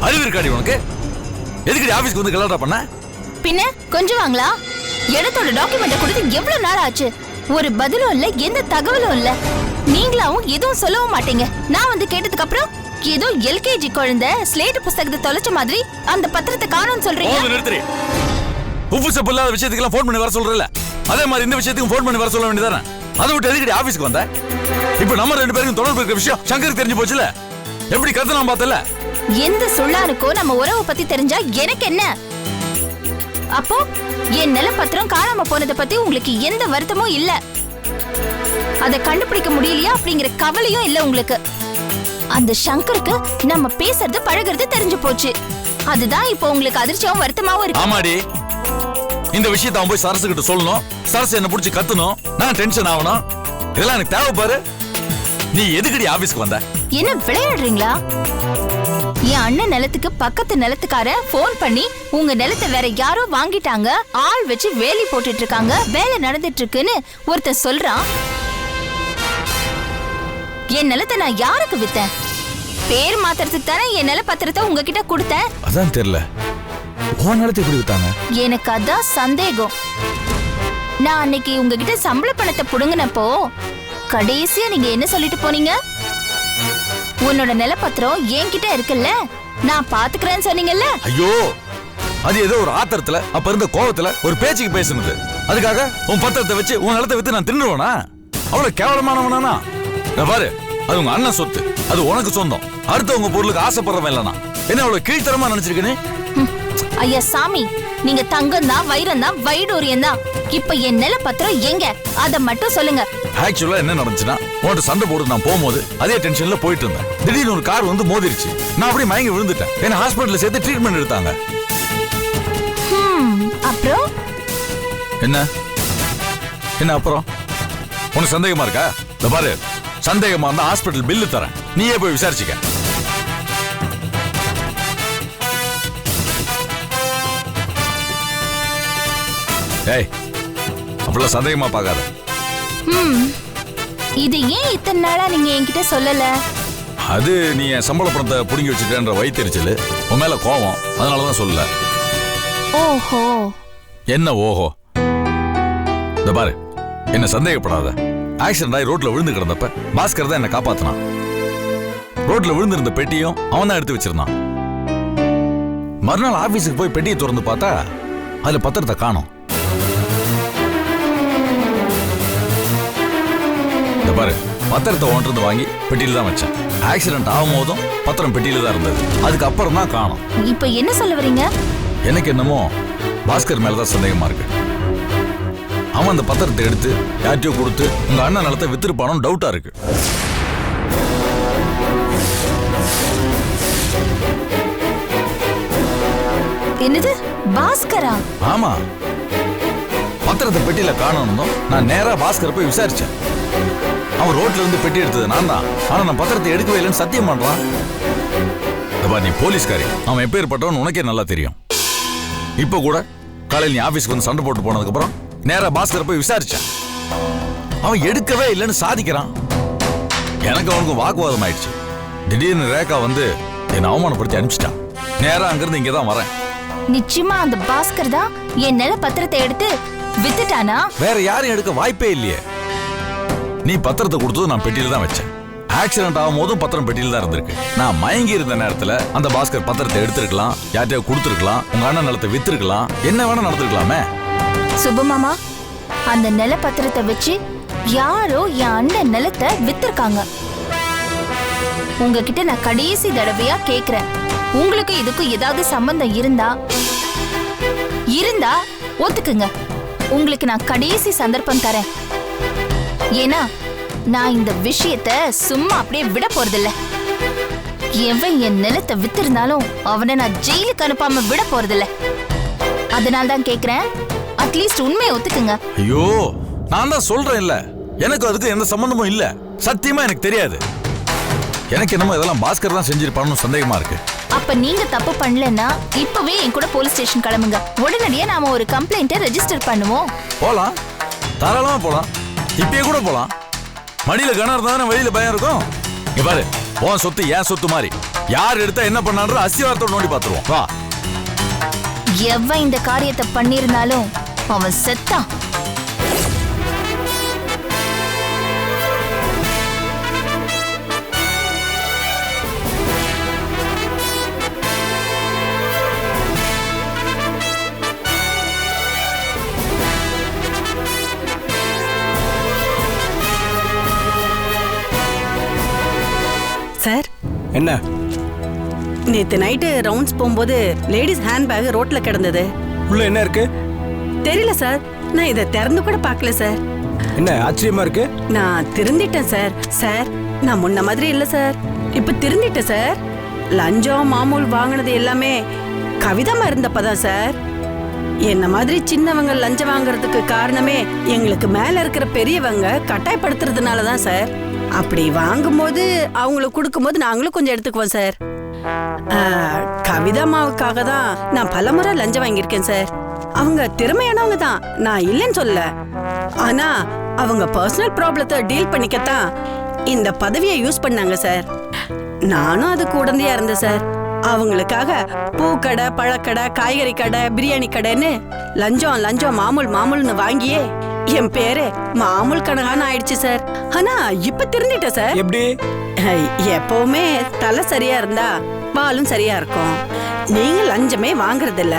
அறிவு இருக்காடி உனக்கு? எதுக்கடி ஆபீஸ்க்கு வந்து கலாட்டா பண்ண? பின்ன கொஞ்சம் வாங்களா? இடத்தோட டாக்குமெண்ட்டை கொடுத்து எவ்வளவு நாள் ஆச்சு? ஒரு பதிலும் இல்ல, எந்த தகவலும் இல்ல. நீங்களாவும் எதுவும் சொல்லவும் மாட்டீங்க. நான் வந்து கேட்டதுக்கு அப்புறம் ஏதோ எல்கேஜி குழந்தை ஸ்லேட் புத்தகத்தை தொலைச்ச மாதிரி அந்த பத்திரத்தை காணோம்னு சொல்றீங்க. நிறுத்துறீ. உப்பு சப்பு இல்லாத விஷயத்துக்கெல்லாம் ஃபோன் பண்ணி வர சொல்றல, அதே மாதிரி இந்த விஷயத்துக்கும் ஃபோன் பண்ணி வர சொல்ல வேண்டியதானே? அதை விட்டு எதுக்கடி ஆபீஸ்க்கு வந்த? இப்ப நம்ம ரெண்டு பேருக்கும் தொடர்பு இருக்கிற விஷயம் சங்கருக்கு தெரிஞ்சு போச்சுல. எப்படி கத்தலாம் பார்த்தல? எந்த சொல்லாருக்கோ நம்ம உறவை பத்தி தெரிஞ்சா எனக்கு என்ன? அப்போ என் நில பத்திரம் காணாம போனதை பத்தி உங்களுக்கு எந்த வருத்தமும் இல்ல, அதை கண்டுபிடிக்க முடியலையா அப்படிங்கிற கவலையும் இல்ல உங்களுக்கு. அந்த சங்கருக்கு நம்ம பேசுறது பழகிறது தெரிஞ்சு போச்சு. அதுதான் இப்போ உங்களுக்கு அதிர்ச்சியாவும் வருத்தமாவும் இருக்கு. ஆமாடி, இந்த விஷயத்தை அவன் போய் சரசு கிட்ட சொல்லணும், சரசு என்ன புடிச்சு கத்தணும், நான் டென்ஷன் ஆகணும். இதெல்லாம் எனக்கு தேவை பாரு. நீ எதுக்கடி ஆபீஸ்க்கு வந்த? என்ன விளையாடுறீங்களா? என் அண்ணன் நிலத்துக்கு பக்கத்து நிலத்துக்கார போன் பண்ணி உங்க நிலத்தை வேற யாரோ வாங்கிட்டாங்க, ஆள் வச்சு வேலி போட்டுட்டு இருக்காங்க, வேலை நடந்துட்டு இருக்குன்னு ஒருத்தன் சொல்றான். என் நிலத்தை நான் யாருக்கு வித்தேன்? பேர் மாத்திரத்துக்கு தானே என் நில பத்திரத்தை உங்ககிட்ட கொடுத்தேன். அதான் தெரியல, உன் நிலத்தை எப்படி வித்தாங்க? எனக்கு அதான் சந்தேகம். நான் அன்னைக்கு உங்ககிட்ட சம்பள பணத்தை புடுங்கினப்போ கடைசியா நீங்க என்ன சொல்லிட்டு போனீங்க? உன்னோட நிலப்பத்திரம் என்கிட்ட இருக்குல்ல, நான் பாத்துக்கிறேன்னு சொன்னீங்கல்ல. ஐயோ, அது ஏதோ ஒரு ஆத்திரத்துல அப்ப இருந்த கோவத்துல ஒரு பேச்சுக்கு பேசுனது. அதுக்காக உன் பத்திரத்தை வச்சு உன் நிலத்தை வித்து நான் தின்னுருவேனா? அவ்வளவு கேவலமானவனா? பாரு, அது உங்க அண்ணன் சொத்து, அது உனக்கு சொந்தம். அடுத்தவங்க பொருளுக்கு ஆசைப்படுறவன் இல்லனா என்ன அவ்வளவு கீழ்த்தரமா நினைச்சிருக்கேன்னு? ஐயா சாமி, நீங்க தங்கம் தான், வைரம் தான், வைடூரியம் தான். இப்ப என் நில பத்திரம் எங்க? அத மட்டும் சொல்லுங்க. ஆக்சுவலா என்ன நடந்துச்சுன்னா, உன்கிட்ட சண்டை போட்டு நான் போகும்போது அதே டென்ஷன்ல போயிட்டு இருந்தேன். திடீர்னு ஒரு கார் வந்து மோதிருச்சு. நான் அப்படியே மயங்கி விழுந்துட்டேன். என்ன ஹாஸ்பிட்டல்ல சேர்த்து ட்ரீட்மெண்ட் எடுத்தாங்க. அப்புறம் என்ன என்ன அப்புறம்? உனக்கு சந்தேகமா இருக்கா? இந்த பாரு, சந்தேகமா இருந்தா ஹாஸ்பிட்டல் பில்லு தரேன், நீயே போய் விசாரிச்சுக்க. ஏய், அவ்வளவு சந்தேகமா பார்க்காத. இது ஏன் இத்தனை நாளா நீங்க என்கிட்ட சொல்லல? அது நீ என் சம்பள பணத்தை புடுங்கி வச்சுட்டேன்ற வயித்தெரிச்சல், உன் மேல கோவம், அதனாலதான் சொல்லல. ஓஹோ. என்ன ஓஹோ? இந்த பாரு, என்ன சந்தேகப்படாத. ஆக்சிடென்ட் ஆகி ரோட்ல விழுந்து கிடந்தப்ப பாஸ்கர் தான் என்ன காப்பாத்தினான். ரோட்ல விழுந்திருந்த பெட்டியும் அவன் தான் எடுத்து வச்சிருந்தான். மறுநாள் ஆபீஸுக்கு போய் பெட்டியை திறந்து பார்த்தா அதுல பத்திரத்தை காணோம். இந்த பாரு, பத்திரத்தை ஒன்றிருந்து வாங்கி பெட்டியில தான் வச்சேன். ஆக்சிடென்ட் ஆகும் போதும் பத்திரம் பெட்டியில தான் இருந்தது. அதுக்கப்புறம் தான் காணோம். இப்ப என்ன சொல்ல வரீங்க? எனக்கு என்னமோ பாஸ்கர் மேலதான் சந்தேகமா இருக்கு. அவன் அந்த பத்திரத்தை எடுத்து யார்ட்டையோ கொடுத்து உங்க அண்ணன் நிலத்தை வித்திருப்பானு டவுட்டா இருக்கு. என்னது, பாஸ்கரா? ஆமா, பத்திரத்தை பெட்டியில காணணும். நான் நேரா பாஸ்கர் போய் விசாரிச்சேன். அவன் ரோட்ல இருந்து பெட்டி எடுத்தது நான் தான். ஆனா நான் பத்திரத்தை எடுக்கவே இல்லைன்னு சத்தியம் பண்றான். நீ போலீஸ்காரி, அவன் எப்பேற்பட்டவன் உனக்கே நல்லா தெரியும். இப்ப கூட காலையில் நீ ஆபீஸ்க்கு வந்து சண்டை போட்டு போனதுக்கு அப்புறம் நேரா பாஸ்கர் போய் விசாரிச்சேன். அவன் எடுக்கவே இல்லைன்னு சாதிக்கிறான். எனக்கு அவனுக்கு வாக்குவாதம் ஆயிடுச்சு. திடீர்னு ரேகா வந்து என்னை அவமானப்படுத்தி அனுப்பிச்சிட்டான். நேரா அங்கிருந்து இங்கதான் வரேன். நிச்சயமா அந்த பாஸ்கர் தான் என் நில பத்திரத்தை எடுத்து வித்துட்டானா? வேற யாரும் எடுக்க வாய்ப்பே இல்லையே. நீ பத்திரத்தை கொடுத்தது நான் பெட்டியில தான் வச்சேன். ஆக்சிடென்ட் ஆகும் போதும் பத்திரம் பெட்டியில தான் இருந்திருக்கு. நான் மயங்கி இருந்த நேரத்துல அந்த பாஸ்கர் பத்திரத்தை எடுத்திருக்கலாம், யார்ட்டையோ கொடுத்திருக்கலாம், உங்க அண்ணன் நிலத்தை வித்திருக்கலாம், என்ன வேணா நடந்திருக்கலாமே. சுபமாமா, அந்த நில பத்திரத்தை வச்சு யாரோ என் அண்ணன் நிலத்தை வித்திருக்காங்க. உங்ககிட்ட நான் கடைசி தடவையா கேக்குறேன், உங்களுக்கு இதுக்கும் ஏதாவது சம்பந்தம் இருந்தா ஒத்துக்குங்க. உங்களுக்கு நான் கடைசி சந்தர்ப்பம் தரேன். ஏன்னா நான் இந்த விஷயத்த சும்மா அப்படியே விட போறதில்ல. எவன் என் நிலத்தை வித்திருந்தாலும் அவனை நான் ஜெயிலுக்கு அனுப்பாம விட போறதில்ல. அதனால தான் கேக்குறேன், அட்லீஸ்ட் உண்மையை ஒத்துக்குங்க. ஐயோ, நான் தான் சொல்றேன் இல்ல, எனக்கு அதுக்கு எந்த சம்பந்தமும் இல்ல. சத்தியமா எனக்கு தெரியாது. எனக்கு என்னமோ இதெல்லாம் பாஸ்கர் தான் செஞ்சிருப்பான்னு சந்தேகமா இருக்கு. அப்ப நீங்க தப்பு பண்ணலன்னா இப்பவே என் கூட போலீஸ் ஸ்டேஷன் கிளம்புங்க. உடனடியா நாம ஒரு கம்ப்ளைண்ட்டை ரெஜிஸ்டர் பண்ணுவோம். போலாம், தாராளமா போலாம். இப்பயே கூட போலாம். மடியில கணம் இருந்தா வெளியில பயம் இருக்கும். இங்க பாரு, உன் சொத்து ஏன் சொத்து மாதிரி. யார் எடுத்தா என்ன பண்ணான்ற அஸ்திவாரத்தோட நோண்டி பாத்துருவோம். வா. எவன் இந்த காரியத்தை பண்ணிருந்தாலும் அவன் செத்தான். சார், என்ன? நேத்து நைட்டு ரவுண்ட்ஸ் போகும்போது லேடிஸ் ஹேண்ட்பேக் ரோட்ல கிடந்தது. உள்ள என்ன இருக்கு? தெரியல சார், நான் இதை திறந்து கூட பார்க்கல சார். என்ன ஆச்சரியமா இருக்கு? நான் திருந்திட்டேன் சார். சார், நான் முன்ன மாதிரி இல்ல சார், இப்ப திருந்திட்டேன் சார். லஞ்சம் மாமூல் வாங்கினது எல்லாமே கவிதமா இருந்தப்பதான் சார். என்ன மாதிரி சின்னவங்க லஞ்சம் வாங்குறதுக்கு காரணமே எங்களுக்கு மேல இருக்கிற பெரியவங்க கட்டாயப்படுத்துறதுனாலதான் சார். அப்படி வாங்கும்போது அவங்களுக்கு கொடுக்கும்போது நாங்களும் கொஞ்சம் எடுத்துக்குவோம் சார். கவிதாமாவுக்காக தான் நான் பலமுறை லஞ்சம் வாங்கியிருக்கேன் சார். அவங்க திறமையானவங்க தான், நான் இல்லைன்னு சொல்ல. ஆனா அவங்க பர்சனல் ப்ராப்ளத்தை டீல் பண்ணிக்கத்தான் இந்த பதவியை யூஸ் பண்ணாங்க சார். நானும் அதுக்கு உடந்தையா இருந்தேன் சார். அவங்களுக்காக பூக்கடை, பழக்கடை, காய்கறி கடை, பிரியாணி கடைன்னு லஞ்சம் லஞ்சம் மாமூல் மாமூல்னு வாங்கியே என் பேரு மாமூல் கணக்கான ஆயிடுச்சு சார். ஆனா இப்ப திருந்திட்டேன் சார். எப்படி? எப்பவுமே தலை சரியா இருந்தா பாலும் சரியா இருக்கும். நீங்க லஞ்சமே வாங்குறது இல்ல,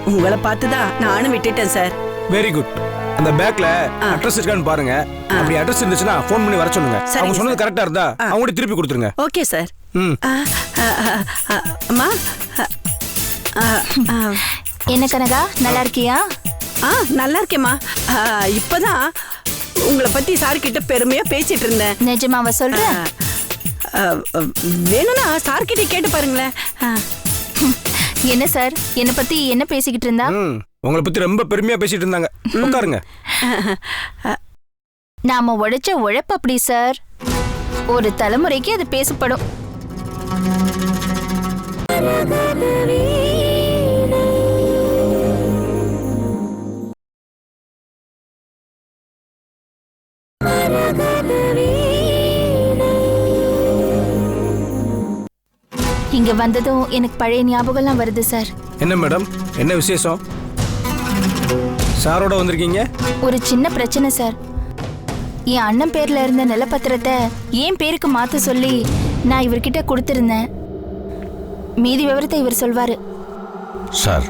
உங்களை பார்த்துதான் நானும் விட்டுட்டேன் சார். Very good. அந்த பேக்ல அட்ரஸ் இருக்கான்னு பாருங்க. அப்படி அட்ரஸ் இருந்துச்சுன்னா ஃபோன் பண்ணி வர சொல்லுங்க. அவங்க சொன்னது கரெக்டா இருந்தா அவங்க திருப்பி கொடுத்துருங்க. Okay sir. அம்மா, என்ன கனகா, நல்லா இருக்கியா? நல்லா இருக்கேம்மா. இப்பதான் உங்களை பத்தி சார் கிட்ட பெருமையா பேசிட்டு இருந்தேன். நிஜமாவா சொல்ற? வேணும்னா சார் கிட்ட கேட்டு பாருங்களேன். என்ன சார், என்ன பத்தி என்ன பேசிக்கிட்டு இருந்தா? உங்களை பத்தி ரொம்ப பெருமையா பேசிட்டு இருந்தாங்க. உட்காருங்க. நாம உழைச்ச உழைப்பு அப்படி சார், ஒரு தலைமுறைக்கு அது பேசப்படும். இங்க வந்ததும் எனக்கு பழைய ஞாபகம்லாம் வருது சார். என்ன மேடம், என்ன விசேஷம்? சாரோட வந்திருக்கீங்க? ஒரு சின்ன பிரச்சனை சார். என் அண்ணன் பேர்ல இருந்த நிலப்பத்திரத்தை என் பேருக்கு மாத்த சொல்லி நான் இவர்கிட்ட கொடுத்திருந்தேன். மீதி விவரத்தை இவர் சொல்வாரு. சார்,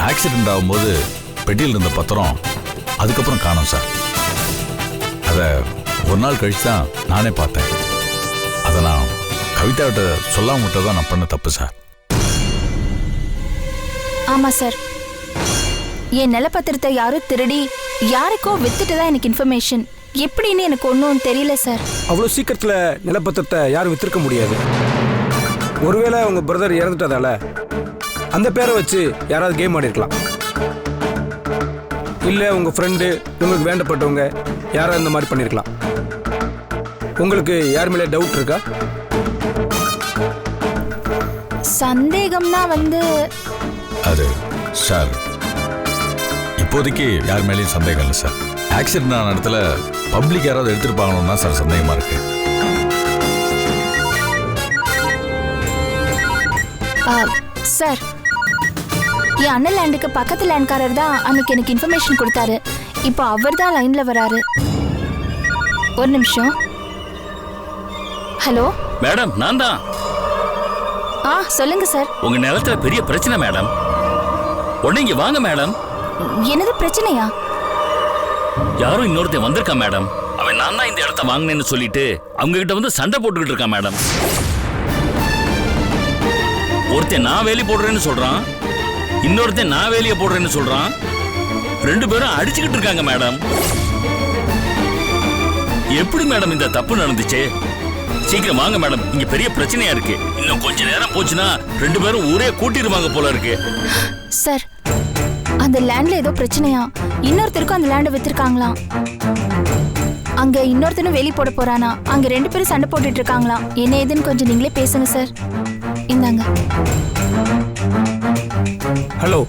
ஆக்சிடென்ட் ஆகும்போது பெட்டியில் இருந்த பத்திரம் அதுக்கப்புறம் காணோம் சார். அதை ஒரு நாள் கழிச்சு தான் நானே பார்த்தேன். அதை நான் கவிதாவிட்ட சொல்லாம விட்டதான் நான் பண்ண தப்பு சார். ஆமா சார், என் நிலப்பத்திரத்தை யாரோ திருடி யாருக்கோ வித்துட்டு தான் எனக்கு இன்ஃபர்மேஷன். எப்படின்னு எனக்கு ஒன்றும் தெரியல சார். அவ்வளோ சீக்கிரத்துல நிலப்பத்திரத்தை யாரும் வித்திருக்க முடியாது. ஒருவேளை உங்க பிரதர் இறந்துட்டதால அந்த பேரை வச்சு யாராவது கேம் ஆடிருக்கலாம். இல்ல உங்க ஃப்ரெண்டு, உங்களுக்கு வேண்டப்பட்டவங்க யாராவது இந்த மாதிரி பண்ணிருக்கலாம். உங்களுக்கு யார் மேலே டவுட் இருக்கா? சந்தேகம்னா அது சார், இப்போதைக்கு யார் மேலேயும் சந்தேகம் இல்லை சார். ஆக்சிடென்ட் ஆன இடத்துல பப்ளிக் யாராவது எடுத்துருப்பாங்கன்னு தான் சார் சந்தேகமா இருக்கு. சார், என் அண்ணன் லேண்டுக்கு பக்கத்து லேண்ட்காரர் தான் அன்னைக்கு எனக்கு இன்ஃபர்மேஷன் கொடுத்தாரு. இப்போ அவர் தான் லைன்ல வராரு. ஒரு நிமிஷம். ஹலோ மேடம், நான் தான். சொல்லுங்க சார். உங்க நிலத்துல பெரிய பிரச்சனை மேடம். உடனே இங்க வாங்க மேடம். என்னது பிரச்சனையா? யாரும் இன்னொருத்தன் வந்திருக்கான் மேடம். அவன் நான் தான் இந்த இடத்த வாங்கினேன்னு சொல்லிட்டு அவங்க கிட்ட வந்து சண்டை போட்டுக்கிட்டு இருக்கான் மேடம். ஒருத்தன் நான் வேலி போடுறேன்னு சொல்றான், இன்னொருத்தன் நான் வேலியை போடுறேன்னு சொல்றான். ரெண்டு பேரும் அடிச்சுக்கிட்டு இருக்காங்க மேடம். எப்படி மேடம் இந்த தப்பு நடந்துச்சு? சீக்கிரம் வாங்க மேடம், இங்க பெரிய பிரச்சனையா இருக்கு. இன்னும் கொஞ்ச நேரம் போச்சுன்னா ரெண்டு பேரும் ஊரே கூட்டிடுவாங்க போல இருக்கு. சார், அந்த லேண்ட்ல ஏதோ பிரச்சனையா? இன்னொருத்தருக்கும் அந்த லேண்டை வித்திருக்காங்களாம். அங்க இன்னொருத்தனும் வேலி போட போறானா. அங்க 2 பேரும் சண்டை போட்டுட்டு இருக்காங்களாம். என்ன ஏதுன்னு கொஞ்சம் நீங்களே பேசுங்க சார். இந்தாங்க. ஹலோ,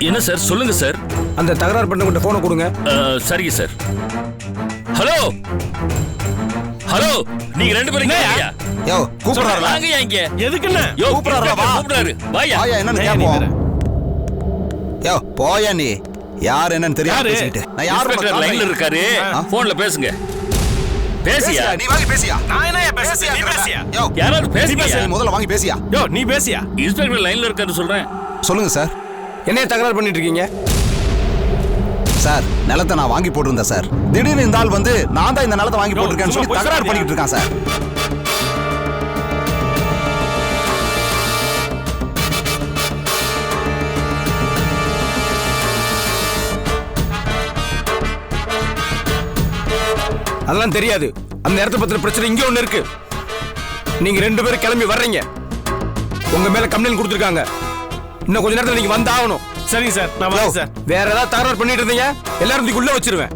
என்ன சார் சொல்லுங்க சார். அந்த தகராறு பண்ணவங்கிட்ட போனை கொடுங்க. சரிங்க சார். ஹலோ ஹலோ, நீங்க 2 பேரும் இங்கயா? யோ கூப்பிடுறாரு. வாங்கயா இங்க. எதுக்குன்னு யோ கூப்பிடுறாரா, வா. கூப்பிடுறாரு. வாயா. வாயா, என்னன்னு கேப்போம். யோ போயா நீ. யார் என்னன்னு தெரியாது யாரு? பேசிக்கிட்டு. நான் யாரு இன்ஸ்பெக்டர் லைன்ல இருக்காரு. போன்ல பேசுங்க. பேசியா? நீ வாங்கி பேசியா. நான் என்ன பேசுறேன்? நீ பேசியா? யோ யாராவது பேசியா? நீ முதல்ல வாங்கி பேசியா. யோ நீ பேசியா? இன்ஸ்பெக்டர் லைன்ல இருக்காரு சொல்றேன். சொல்லுங்க சார். என்னைய தகராறு பண்ணிட்டு இருக்கீங்க? சார் நிலத்தை நான் வாங்கி போட்டிருந்தேன் சார். திடீர்னு இந்த ஆள் வந்து நான் தான் இந்த நிலத்தை வாங்கி யோ, போட்டிருக்கேன்னு சொல்லி சும்மா போய் தகராறு சொல்றியா? பண்ணிட்டு இருக்கான் சார். அதெல்லாம் தெரியாது. அந்த இடத்த பத்தின பிரச்சனை இங்க ஒண்ணு இருக்கு. நீங்க 2 பேரும் கிளம்பி வர்றீங்க. உங்க மேல கம்ப்ளைண்ட் கொடுத்துருக்காங்க. இன்னும் கொஞ்ச நேரத்துல நீங்க வந்தாகணும். சரிங்க சார், நான் வரேன் சார். வேற ஏதாவது தகராறு பண்ணிட்டு இருந்தீங்க எல்லாரும் இதுக்கு உள்ள வச்சிருவேன்.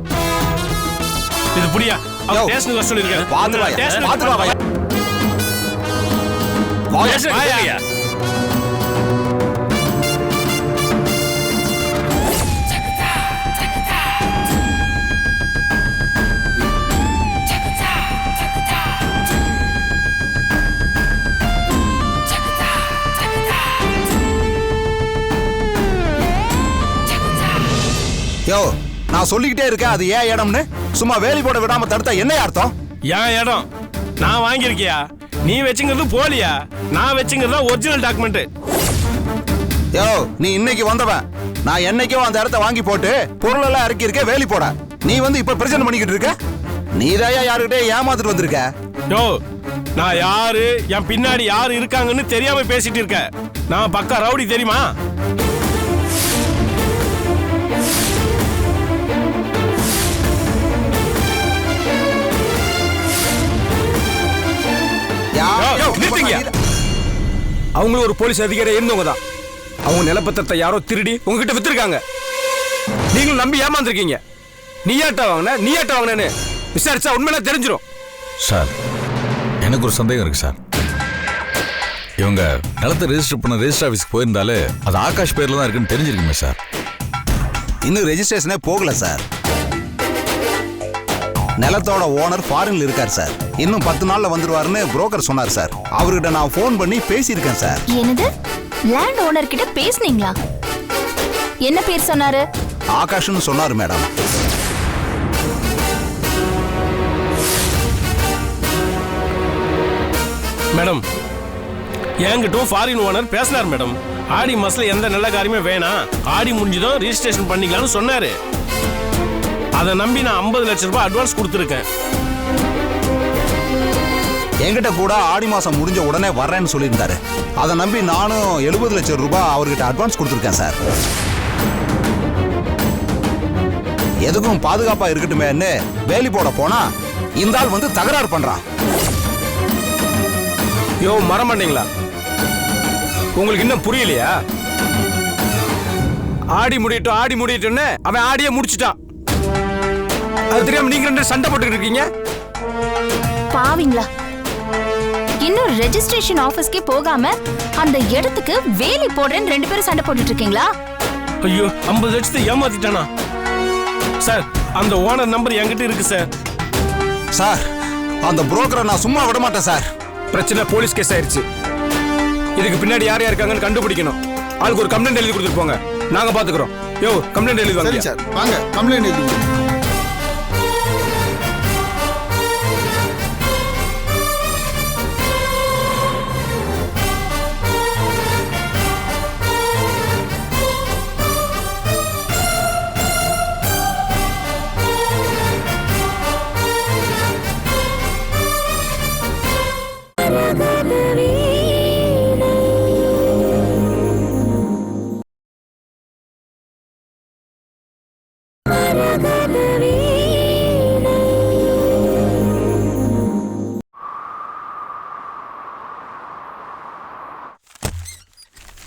இது புரியா? யோ, அவன் ஸ்டேஷனுக்கு வர சொல்லிருக்காரு. பாத்து வாயா. ஸ்டேஷனுக்கு பாத்து வா வாயா. வாயா. பேசுங்க, வாயா. பேசுங்க. யோ நான் சொல்லிக்கிட்டே இருக்கேன் அது ஏன் இடம்னு. சும்மா வேலி போட விடாம தடுத்தா என்ன அர்த்தம்? என் இடம் நான் வாங்கியிருக்கியா? நீ வச்சுங்கிறது போலியா? நான் வச்சுங்கிறது ஒரிஜினல் டாக்குமெண்ட். யோ நீ இன்னைக்கு வந்தவன். நான் என்னைக்கோ அந்த இடத்த வாங்கி போட்டு பொருள் எல்லாம் இறக்கி இருக்க வேலி போட. நீ வந்து இப்ப பிரச்சனை பண்ணிக்கிட்டு இருக்க. நீதாயா யாருக்கிட்டே ஏமாத்திட்டு வந்திருக்க. யோ நான் யாரு, என் பின்னாடி யாரு இருக்காங்கன்னு தெரியாம பேசிட்டு இருக்க. நான் பக்கா ரவுடி தெரியுமா? யோ, நிறுத்துங்க. அவங்களும் ஒரு போலீஸ் அதிகாரி இருந்தவங்க தான். அவங்க நிலப்பத்திரத்தை யாரோ திருடி உங்ககிட்ட வித்துருக்காங்க. நீங்களும் நம்பி ஏமாந்துருக்கீங்க. நீயாட்ட வாங்கினேன்னு விசாரிச்சா உண்மையில தெரிஞ்சிடும். சார் எனக்கு ஒரு சந்தேகம் இருக்கு சார். இவங்க நிலத்தை ரெஜிஸ்டர் பண்ண ரெஜிஸ்டர் ஆஃபீஸ்க்கு போயிருந்தாலே அது ஆகாஷ் பேர்ல தான் இருக்குன்னு தெரிஞ்சிருக்குமே சார். இன்னும் ரெஜிஸ்ட்ரேஷனே போகல சார். நிலத்தோட ஓனர் ஃபாரின்ல இருக்கார் சார். இன்னும் 10 நாள்ல வந்துருவாருன்னு புரோக்கர் சொன்னார் சார். அவர்கிட்ட நான் ஃபோன் பண்ணி பேசியிருக்கேன் சார். என்னது? லேண்ட் ஓனர் கிட்ட பேசுனீங்களா? என்ன பேர் சொன்னாரு? ஆகாஷ்னு சொன்னாரு மேடம். மேடம் என்கிட்ட ஃபாரின் ஓனர் பேசினார் மேடம். ஆடி மாசத்துல எந்த நல்ல காரியமே வேணாம், ஆடி முடிஞ்சதும் ரிஜிஸ்ட்ரேஷன் பண்ணிக்கலாம்னு சொன்னாரு. அதை நம்பி நான் 50 லட்சம் ரூபாய் அட்வான்ஸ் கொடுத்துருக்கேன். என்கிட்ட கூட ஆடி மாசம் முடிஞ்ச உடனே வர்றேன்னு சொல்லியிருந்தாரு. அதை நம்பி நானும் 70 லட்சம் ரூபாய் அவர்கிட்ட அட்வான்ஸ் கொடுத்துருக்கேன் சார். எதுக்கும் பாதுகாப்பா இருக்கட்டுமேன்னு வேலி போட போனா இந்த ஆள் வந்து தகராறு பண்றான். யோ மரம் பண்ணீங்களா? உங்களுக்கு இன்னும் புரியலையா? ஆடி முடியட்டும்னு அவன் ஆடியே முடிச்சிட்டான். அது தெரியாம நீங்க 2 சண்டை போட்டுக்கிட்டு இருக்கீங்க. பாவீங்களா? இன்னும் ரெஜிஸ்ட்ரேஷன் ஆபீஸ்க்கே போகாம அந்த இடத்துக்கு வேலி போடுறேன்னு 2 பேரும் சண்டை போட்டுட்டு இருக்கீங்களா? ஐயோ 50 லட்சத்தை ஏமாத்திட்டானா? சார் அந்த ஓனர் நம்பர் என்கிட்ட இருக்கு சார். சார் அந்த புரோக்கரை நான் சும்மா விட மாட்டேன் சார். பிரச்சனை போலீஸ் கேஸ் ஆயிருச்சு. இதுக்கு பின்னாடி யார் இருக்காங்கன்னு கண்டுபிடிக்கணும். ஆளுக்கு ஒரு கம்ப்ளைண்ட் எழுதி கொடுத்துட்டு போங்க. நாங்க பாத்துக்கிறோம். யோ கம்ப்ளைண்ட் எழுதி வாங்க. சரி சார், வாங்க கம்ப்ளைண்ட் எழுதி.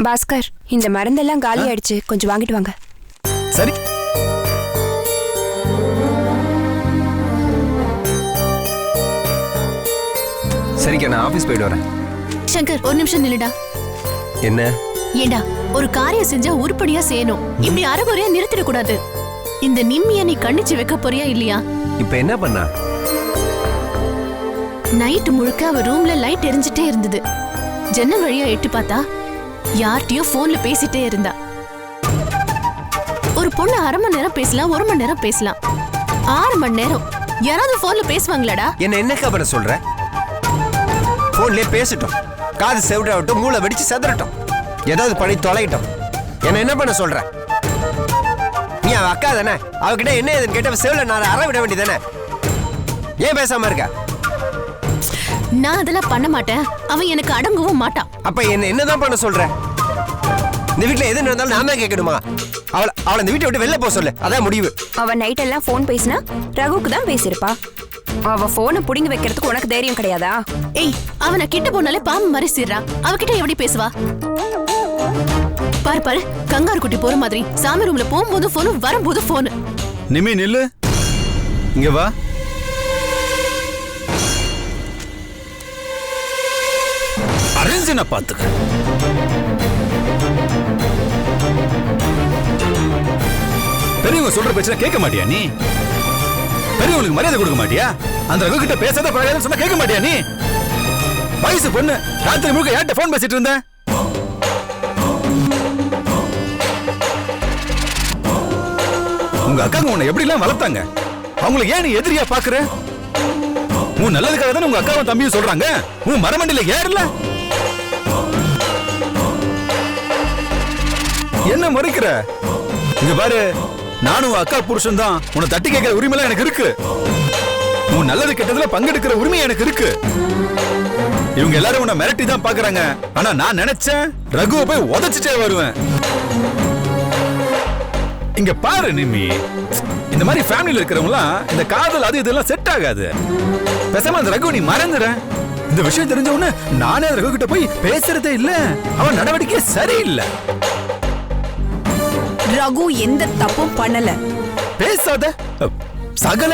பாஸ்கர், இந்த மருந்தெல்லாம் காலி ஆயிடுச்சு, கொஞ்சம் வாங்கிட்டு வாங்க. சரி. சரிக்கா, நான் ஆபீஸ் போயிட்டு வரேன். சங்கர், ஒரு நிமிஷம் நில்லுடா. என்ன? ஏண்டா, ஒரு காரியம் செஞ்சா உருப்படியா செய்யணும். இப்படி அரைகுறையா நிறுத்திடக்கூடாது. இந்த நிம்மிய நீ கண்டிச்சு வைக்க போறியா இல்லையா? இப்ப என்ன பண்ணா? நைட் முழுக்க அவ ரூம்ல லைட் எரிஞ்சிட்டே இருந்தது. ஜன்னல் வழியா எட்டி பார்த்தா யார்கிட்டயோ போன்ல பேசிட்டே இருந்தா. ஒரு பொண்ணு 1/2 மணி நேரம் பேசலாம், 1 மணி நேரம் பேசலாம். 6 மணி நேரம் யாராவது போன்ல பேசுவாங்களாடா? என்னக்கா பண்ண சொல்ற? போன்லயே பேசிட்டோம், காது செவிடாகட்டும், மூளை வெடிச்சு செதறட்டும், ஏதாவது பண்ணி தொலைகிட்டோம். என்ன பண்ண சொல்ற? நீ அவ அக்கா தானே, அவகிட்ட என்ன ஏதுன்னு கேட்ட செவில நான் அற விட வேண்டியதானே? ஏன் பேசாம இருக்க? நான் அதெல்லாம் பண்ண மாட்டேன். அவன் எனக்கு அடங்கவும் மாட்டான். அப்ப என்னதான் பண்ண சொல்ற? இந்த வீட்டுல எது நடந்தாலும் நான் தான் கேட்கணுமா? அவளை இந்த வீட்டை விட்டு வெளில போக சொல்லு, அதான் முடிவு. அவ நைட் எல்லாம் போன் பேசினா ரகுக்கு தான் பேசிருப்பா. அவ போனை புடிங்கி வைக்கிறதுக்கு உனக்கு தைரியம் கிடையாதா? ஏய், அவனை கிட்ட போனாலே பாம்பு மாதிரி சீர்றா. அவகிட்ட எப்படி பேசுவா? பாரு பாரு, கங்காரு குட்டி போற மாதிரி. சாமி ரூம்ல போகும்போது போனு, வரும்போது போனு. நிமி நில்லு, இங்க வா. அரேஞ்சனை பாத்துக்க. பெரியவங்க சொல்ற பேச்ச கேட்க மாட்டியா நீ? பெரியவங்களுக்கு மரியாதை கொடுக்க மாட்டியா? அந்த ரகு கிட்ட பேசாத பழகாதன்னு சொன்னா கேட்க மாட்டியா நீ? வயசு பொண்ணு, ராத்திரி முழுக்க யார்கிட்ட போன் பேசிட்டு இருந்த? உங்க அக்காங்க உன்னை எப்படி எல்லாம் வளர்த்தாங்க? அவங்களை ஏன் நீ எதிரியா பாக்குற? உன் நல்லதுக்காக தானே உங்க அக்காவும் தம்பியும் சொல்றாங்க. உன் மரமண்டில ஏறல. என்ன முறைக்கிற? இங்க பாரு, நானும் அக்கா புருஷன் தான். உன்னை தட்டி கேட்கிற உரிமை எனக்கு இருக்கு. உன் நல்லது கெட்டதுல பங்கெடுக்கிற உரிமை எனக்கு இருக்கு. இவங்க எல்லாரும் உன்னை மிரட்டி தான் பாக்குறாங்க. ஆனா நான் நினைச்சேன் ரகுவை போய் உதைச்சிட்டே வருவேன். இங்க பாரு நிம்மி, இந்த மாதிரி ஃபேமிலில இருக்கிறவங்களாம் இந்த காதல் அது இதெல்லாம் செட் ஆகாது. பேசாம அந்த ரகு நீ மறந்துற. இந்த விஷயம் தெரிஞ்ச உடனே நானே ரகு கிட்ட போய் பேசுறதே இல்ல. அவன் நடவடிக்கை சரியில்லை. ரகு எந்த தப்பும் பண்ணல. பேசாத சகல.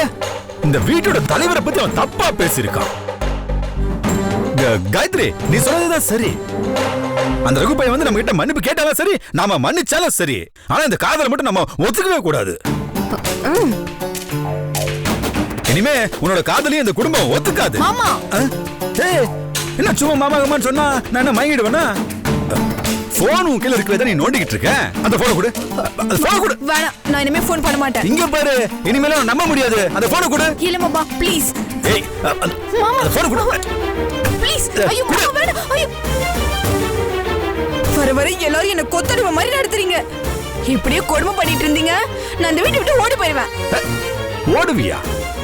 இந்த வீட்டோட தலைவரை பத்தி அவன் தப்பா பேசியிருக்கான். காயத்ரி, நீ சொன்னதுதான் சரி. அந்த ரகு பையன் வந்து நம்ம கிட்ட மன்னிப்பு கேட்டாலும் சரி, நாம மன்னிச்சாலும் சரி. ஆனா இந்த காதலை மட்டும் நம்ம ஒத்துக்கவே கூடாது. இனிமே உன்னோட காதலையும் இந்த குடும்பம் ஒத்துக்காது. என்ன சும்மா மாமா சொன்னா நான் என்ன மயங்கிடுவேனா? போன் கீழ இருக்கிறத நீ நோண்டிக்கிட்டு இருக்க. அந்த போனை கொடு. அந்த போனை கொடு. வேணாம், நான் இனிமே போன் பண்ண மாட்டேன். இங்க பாரு, இனிமேல நம்ப முடியாது. அந்த போனை கொடு. இல்ல மாமா, ப்ளீஸ். ஏய், அந்த போனை கொடு. ப்ளீஸ். ஐயோ மாமா, வேணாம். ஐயோ. வர எல்லாரும் என்ன கொத்தடிமை மாதிரி நடத்துறீங்க. இப்படியே கொடுமை பண்ணிட்டு இருந்தீங்க, நான் இந்த வீட்டை விட்டு ஓடி போயிடுவேன். ஓடுவியா?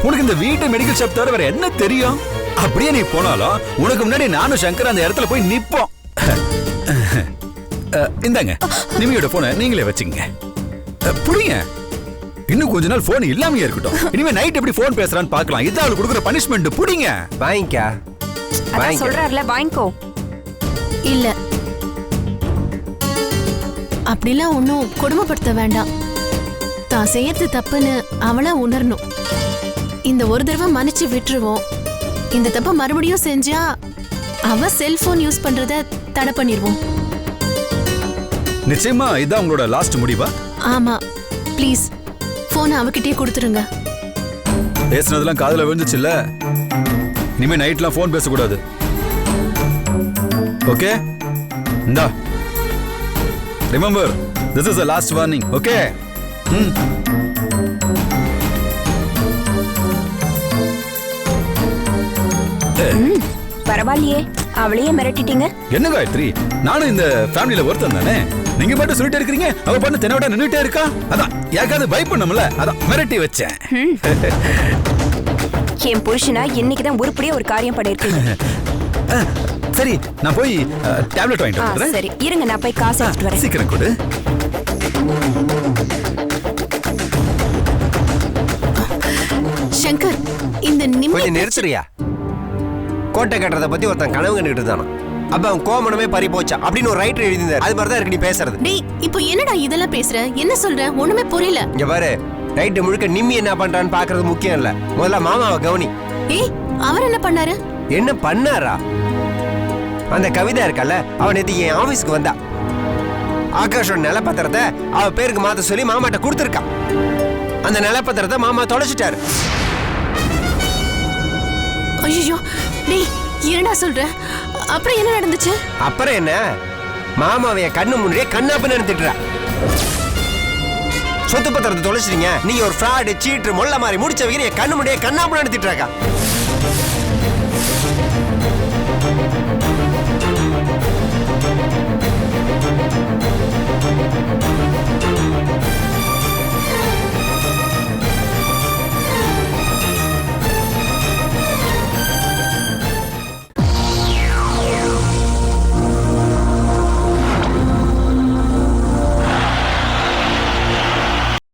உனக்கு இந்த வீட்டு மெடிக்கல் ஷாப் தவிர வேற என்ன தெரியும்? அப்படியே நீ போனாலும் உனக்கு முன்னாடி நானும் சங்கர் அந்த இடத்துல போய் நிப்போம். இந்தாங்க, நிமியோட போனை நீங்களே வச்சுங்க. புரியுங்க. இன்னும் கொஞ்ச நாள் போன் இல்லாமயே இருக்கட்டும். இனிமே நைட் எப்படி போன் பேசுறான்னு பார்க்கலாம். இதான் அவளுக்கு கொடுக்குற பனிஷ்மெண்ட். புடிங்க. வாங்கிக்கா. அதான் சொல்றாருல, வாங்கிக்கோ. இல்ல, அப்படிலாம் ஒன்னும் கொடுமைப்படுத்த வேண்டாம். தான் செய்யறது தப்புன்னு அவளா உணரணும். இந்த ஒரு தடவை மன்னிச்சு விட்டுருவோம். இந்த தப்ப மறுபடியும் செஞ்சா அவ செல்போன் யூஸ் பண்றத தடை பண்ணிடுவோம். நிச்சயமா இதான் உங்களோட லாஸ்ட் முடிவா? ஆமா, ப்ளீஸ் போன் அவகிட்டே கொடுத்துருங்க. பேசுனதெல்லாம் காதுல விழுந்துச்சுல்ல. இனிமே நைட்லாம் போன் பேசக்கூடாது. ஓகே? இந்தா. Remember, this is the last warning. Okay? பரவாயில்லையே, அவளையே மிரட்டிட்டீங்க. என்ன காயத்ரி, நானும் இந்த ஃபேமிலில ஒருத்தன் தானே. நீங்க மட்டும் சொல்லிட்டே இருக்கீங்க, அவ பண்ண தென்னவிட நின்னுட்டே இருக்கா. அதான் யாருக்காவது பயப்படணும்ல, அதான் மிரட்டி வச்சேன். என் புருஷனா இன்னைக்குதான் உருப்படியா ஒரு காரியம் பண்ணிருக்கீங்க. சரி, நான் போய் டேப்லெட் வாங்கிட்டு வந்துறேன். சரி இருங்க, நான் போய் காசு எடுத்துட்டு வரேன். சீக்கிரம் கொடு. சங்கர், இந்த கொஞ்சம் நிறுத்துறியா? கோட்டை கட்டுறத பத்தி ஒருத்தன் கனவு கண்டுகிட்டு இருந்தானா? அப்ப அவன் கோமணமே பறி போச்சா அப்படின்னு ஒரு ரைட்டர் எழுதினார். அது மாதிரி தான் இருக்கு நீ பேசுறது. டேய், இப்போ என்னடா இதெல்லாம் பேசுற? என்ன சொல்ற? ஒண்ணுமே புரியல. இங்க பாரு, நைட்டு முழுக்க நிம்மி என்ன பண்றான்னு பாக்குறது முக்கியம் இல்ல. முதல்ல மாமாவை கவனி. ஏய், அவர் என்ன பண்ணாரு? என்ன பண்ணாரா? அந்த கவிதா இருக்கல, அவன் நேத்து என் ஆபீஸ்க்கு வந்தா. ஆகாஷோட நிலப்பத்திரத்தை அவ பேருக்கு மாத்த சொல்லி மாமாட்ட கொடுத்துருக்கான். அந்த நிலப்பத்திரத்தை மாமா தொலைச்சிட்டாரு. ஐயோ டேய் என்னடா சொல்ற? அப்புறம் என்ன நடந்துச்சு? அப்புறம் என்ன, மாமாவைய கண்ணு முன்னாடியே கண்ணாப்பு நினைத்துட்டா. சொத்து பத்திரத்தை தொலைச்சிட்டீங்க, நீங்க ஒரு ஃப்ராடு, சீட்டு, மொல்ல மாதிரி முடிச்ச வைக்கிற கண்ணு முன்னாடியே கண்ணாப்பு நினைத்துட்டாக்கா.